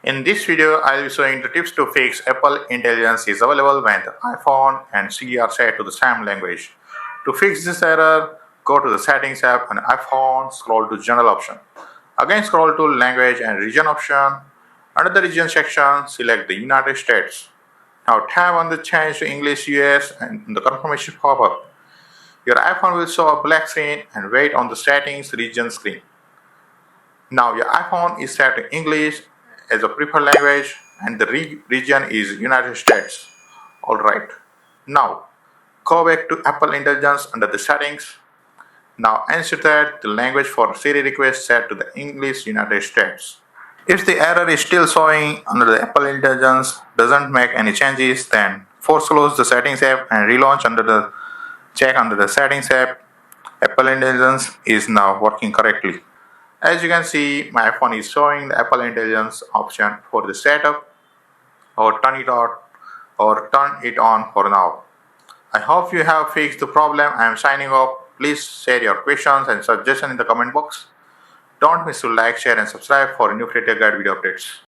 In this video, I will be showing the tips to fix Apple Intelligence is available when the iPhone and Siri are set to the same language. To fix this error, go to the Settings app on iPhone, scroll to General option. Again, scroll to Language and Region option. Under the Region section, select the United States. Now tap on the Change to English US and the confirmation pop-up. Your iPhone will show a black screen and wait on the Settings region screen. Now your iPhone is set to English as a preferred language and the region is United States. Alright. Now go back to Apple Intelligence under the settings. Now ensure that the language for Siri request set to the English United States. If the error is still showing under the Apple Intelligence doesn't make any changes, then force close the settings app and relaunch under the check under the settings app. Apple Intelligence is now working correctly. As you can see, my iPhone is showing the Apple Intelligence option for the setup or turn it on for now. I hope you have fixed the problem. I am signing off. Please share your questions and suggestions in the comment box. Don't miss to like, share and subscribe for new creator guide video updates.